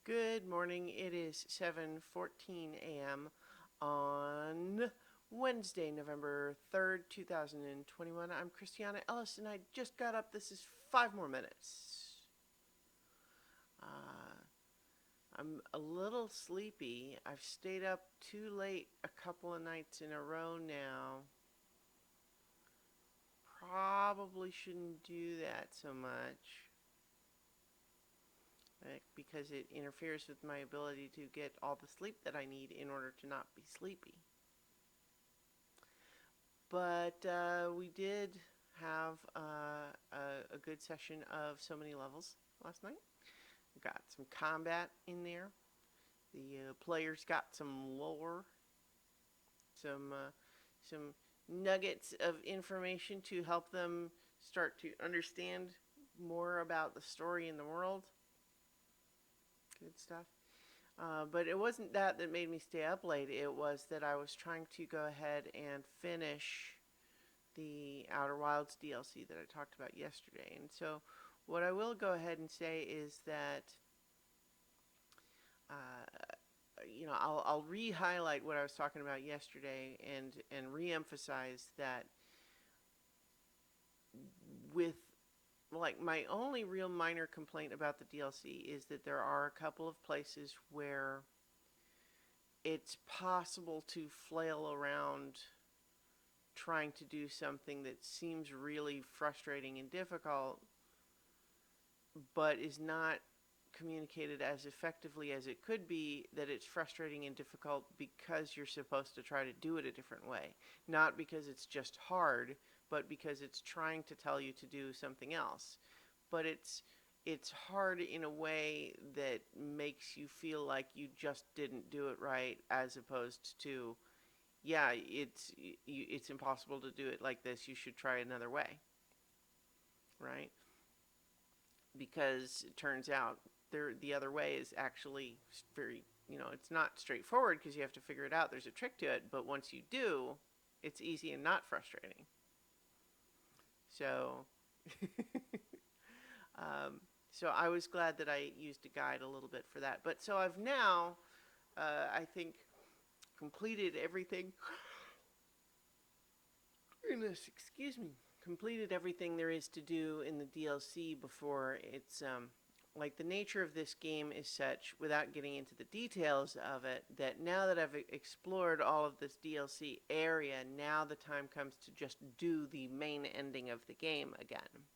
Good morning. It is 7:14 a.m. on Wednesday, November 3rd, 2021. I'm Christiana Ellis and I just got up. This is 5 more minutes. Uh, I'm a little sleepy. I've stayed up too late a couple of nights in a row now. Probably shouldn't do that so much. Because it interferes with my ability to get all the sleep that I need in order to not be sleepy. But we did have a good session of so many levels last night. We got some combat in there. The players got some lore, some nuggets of information to help them start to understand more about the story in the world. Good stuff. But it wasn't that made me stay up late. It was that I was trying to go ahead and finish the Outer Wilds DLC that I talked about yesterday. And so what I will go ahead and say is that, I'll re-highlight what I was talking about yesterday and re-emphasize that with like my only real minor complaint about the DLC is that there are a couple of places where it's possible to flail around trying to do something that seems really frustrating and difficult, but is not communicated as effectively as it could be, that it's frustrating and difficult because you're supposed to try to do it a different way. Not because it's just hard, but because it's trying to tell you to do something else. But it's hard in a way that makes you feel like you just didn't do it right, as opposed to, yeah, it's impossible to do it like this. You should try another way, right? Because it turns out the other way is actually very, it's not straightforward because you have to figure it out. There's a trick to it, but once you do, it's easy and not frustrating. So, so I was glad that I used a guide a little bit for that. But so I've now, I think, completed everything. Goodness, excuse me. Completed everything there is to do in the DLC before it's like the nature of this game is such, without getting into the details of it, that now that I've explored all of this DLC area, now the time comes to just do the main ending of the game again.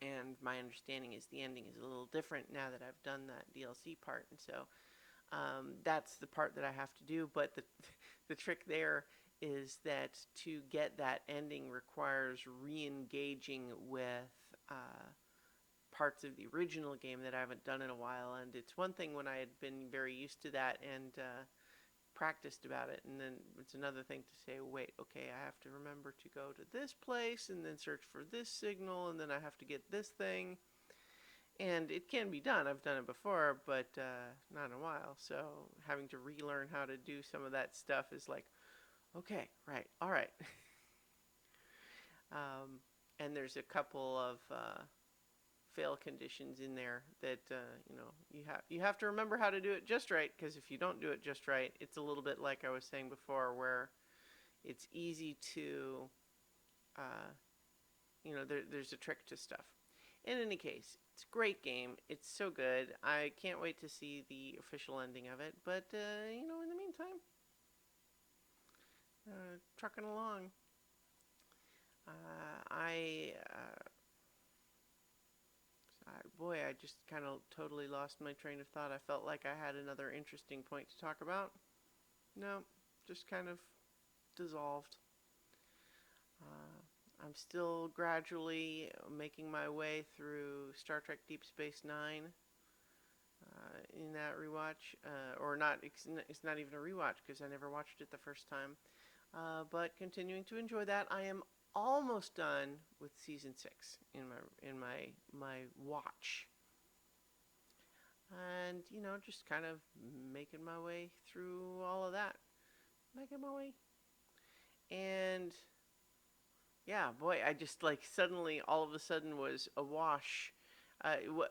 And my understanding is the ending is a little different now that I've done that DLC part, and so that's the part that I have to do. But the trick there is that to get that ending requires re-engaging with parts of the original game that I haven't done in a while. And it's one thing when I had been very used to that and practiced about it, and then it's another thing to say, wait, okay, I have to remember to go to this place and then search for this signal, and then I have to get this thing. And it can be done. I've done it before, but not in a while. So having to relearn how to do some of that stuff is like, okay, right, all right. And there's a couple of fail conditions in there that you have to remember how to do it just right, because if you don't do it just right, it's a little bit like I was saying before, where it's easy to there's a trick to stuff. In any case, it's a great game. It's so good. I can't wait to see the official ending of it. But in the meantime, trucking along. I just kind of totally lost my train of thought. I felt like I had another interesting point to talk about. No, just kind of dissolved. I'm still gradually making my way through Star Trek Deep Space Nine in that rewatch. Or not, it's not even a rewatch because I never watched it the first time. But continuing to enjoy that. I am almost done with season 6 in my watch, and just kind of making my way through all of that, and yeah, boy, I just like suddenly all of a sudden was awash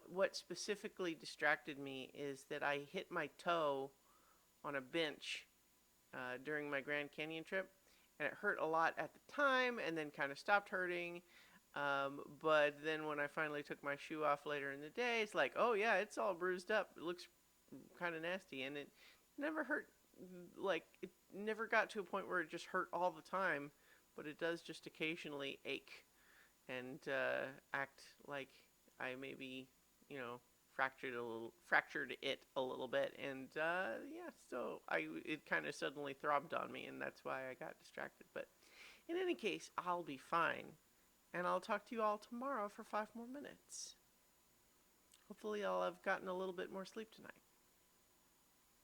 What specifically distracted me is that I hit my toe on a bench during my Grand Canyon trip, and it hurt a lot at the time, and then kind of stopped hurting. But then when I finally took my shoe off later in the day, it's like, oh yeah, it's all bruised up. It looks kind of nasty, and it never hurt. Like, it never got to a point where it just hurt all the time, but it does just occasionally ache and act like I maybe, you know, fractured it a little bit, and yeah, so it kind of suddenly throbbed on me, and that's why I got distracted. But in any case, I'll be fine, and I'll talk to you all tomorrow for 5 more minutes. Hopefully, I'll have gotten a little bit more sleep tonight.